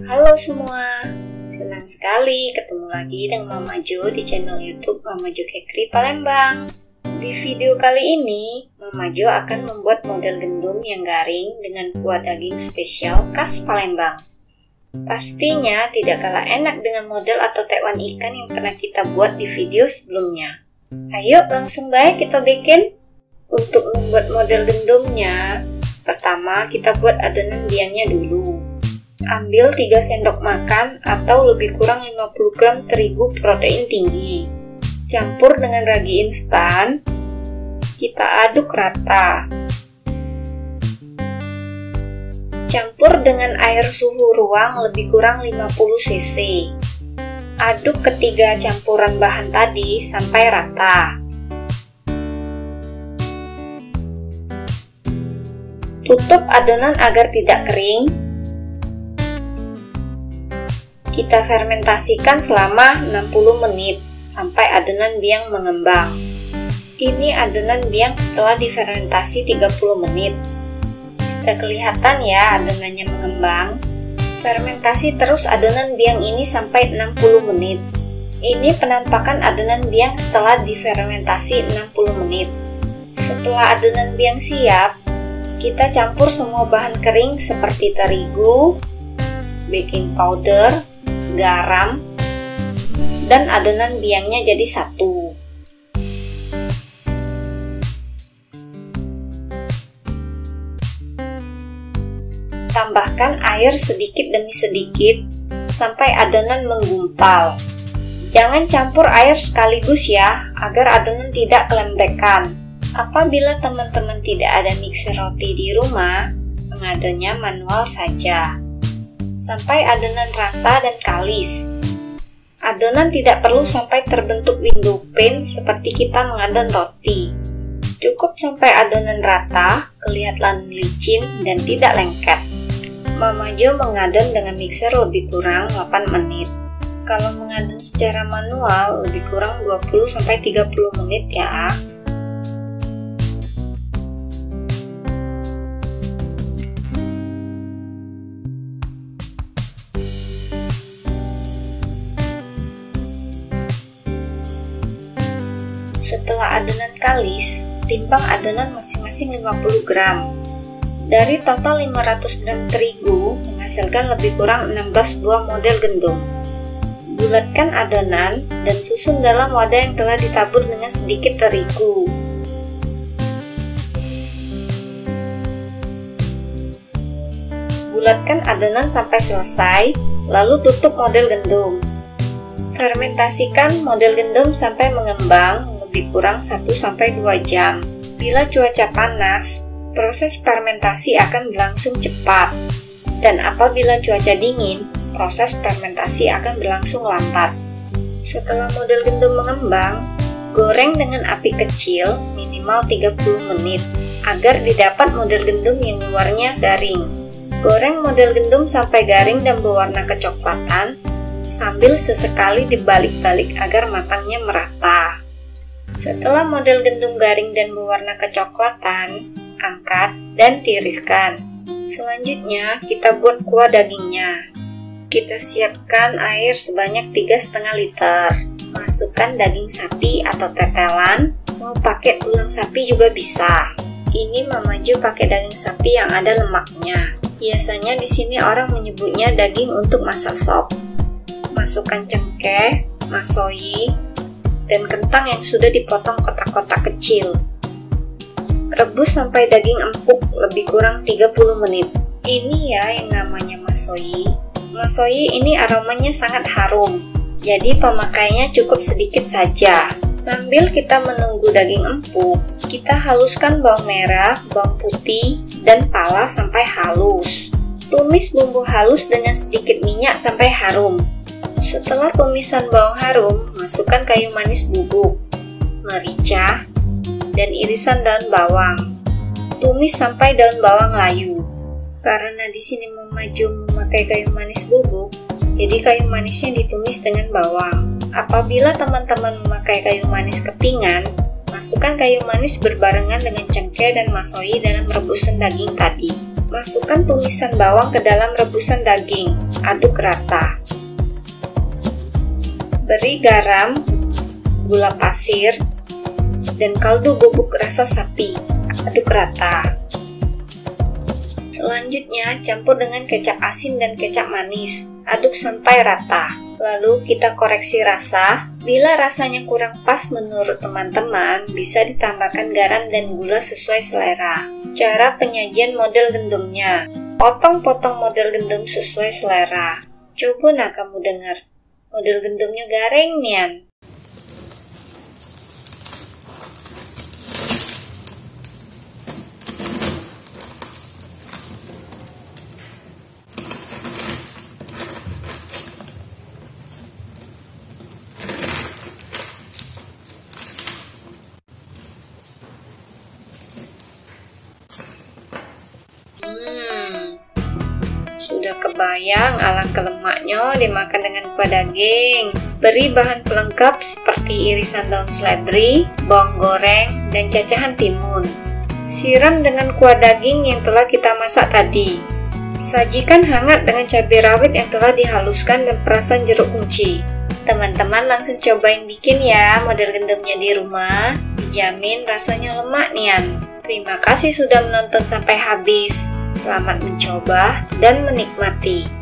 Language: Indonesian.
Halo semua, senang sekali ketemu lagi dengan Mama Jo di channel YouTube Mama Jo Kekri Palembang. Di video kali ini, Mama Jo akan membuat model gendum yang garing dengan kuah daging spesial khas Palembang. Pastinya tidak kalah enak dengan model atau tekwan ikan yang pernah kita buat di video sebelumnya. Ayo langsung baik kita bikin. Untuk membuat model gendumnya, pertama kita buat adonan biangnya dulu. Ambil 3 sendok makan atau lebih kurang 50 gram terigu protein tinggi. Campur dengan ragi instan. Kita aduk rata. Campur dengan air suhu ruang lebih kurang 50 cc. Aduk ketiga campuran bahan tadi sampai rata. Tutup adonan agar tidak kering. Kita fermentasikan selama 60 menit sampai adonan biang mengembang. Ini adonan biang setelah difermentasi 30 menit. Sudah kelihatan ya adonannya mengembang. Fermentasi terus adonan biang ini sampai 60 menit. Ini penampakan adonan biang setelah difermentasi 60 menit. Setelah adonan biang siap, kita campur semua bahan kering seperti terigu, baking powder, garam, dan adonan biangnya jadi satu. Tambahkan air sedikit demi sedikit sampai adonan menggumpal. Jangan campur air sekaligus ya, agar adonan tidak kelembekan. Apabila teman-teman tidak ada mixer roti di rumah, mengadonnya manual saja sampai adonan rata dan kalis. Adonan tidak perlu sampai terbentuk window pane seperti kita mengadon roti. Cukup sampai adonan rata, kelihatan licin dan tidak lengket. Mama Jo mengadon dengan mixer lebih kurang 8 menit. Kalau mengadon secara manual lebih kurang 20-30 menit ya. Setelah adonan kalis, timbang adonan masing-masing 50 gram. Dari total 500 gram terigu, menghasilkan lebih kurang 16 buah model gendum. Bulatkan adonan dan susun dalam wadah yang telah ditabur dengan sedikit terigu. Bulatkan adonan sampai selesai, lalu tutup model gendum. Fermentasikan model gendum sampai mengembang lebih kurang 1-2 jam. Bila cuaca panas, proses fermentasi akan berlangsung cepat. Dan apabila cuaca dingin, proses fermentasi akan berlangsung lambat. Setelah model gendum mengembang, goreng dengan api kecil minimal 30 menit agar didapat model gendum yang luarnya garing. Goreng model gendum sampai garing dan berwarna kecoklatan, sambil sesekali dibalik-balik agar matangnya merata. Setelah model gendum garing dan berwarna kecoklatan, angkat dan tiriskan. Selanjutnya, kita buat kuah dagingnya. Kita siapkan air sebanyak 3,5 liter. Masukkan daging sapi atau tetelan, mau pakai tulang sapi juga bisa. Ini Mama Jo pakai daging sapi yang ada lemaknya. Biasanya di sini orang menyebutnya daging untuk masak sop. Masukkan cengkeh, masoyi, dan kentang yang sudah dipotong kotak-kotak kecil. Rebus sampai daging empuk lebih kurang 30 menit. Ini ya yang namanya masoyi. Masoyi ini aromanya sangat harum, jadi pemakaiannya cukup sedikit saja. Sambil kita menunggu daging empuk, kita haluskan bawang merah, bawang putih, dan pala sampai halus. Tumis bumbu halus dengan sedikit minyak sampai harum. Setelah tumisan bawang harum, masukkan kayu manis bubuk, merica, dan irisan daun bawang. Tumis sampai daun bawang layu. Karena di sini Mama Jo memakai kayu manis bubuk, jadi kayu manisnya ditumis dengan bawang. Apabila teman-teman memakai kayu manis kepingan, masukkan kayu manis berbarengan dengan cengkeh dan masoyi dalam rebusan daging tadi. Masukkan tumisan bawang ke dalam rebusan daging, aduk rata. Beri garam, gula pasir, dan kaldu bubuk rasa sapi, aduk rata. Selanjutnya, campur dengan kecap asin dan kecap manis. Aduk sampai rata. Lalu kita koreksi rasa. Bila rasanya kurang pas menurut teman-teman, bisa ditambahkan garam dan gula sesuai selera. Cara penyajian model gandumnya. Potong-potong model gandum sesuai selera. Coba nah kamu dengar. Model gandumnya garing nian. Sudah kebayang alangkah lemaknya dimakan dengan kuah daging. Beri bahan pelengkap seperti irisan daun seledri, bawang goreng, dan cacahan timun. Siram dengan kuah daging yang telah kita masak tadi. Sajikan hangat dengan cabai rawit yang telah dihaluskan dan perasan jeruk kunci. Teman-teman langsung cobain bikin ya model gandumnya di rumah. Dijamin rasanya lemak nian. Terima kasih sudah menonton sampai habis. Selamat mencoba dan menikmati.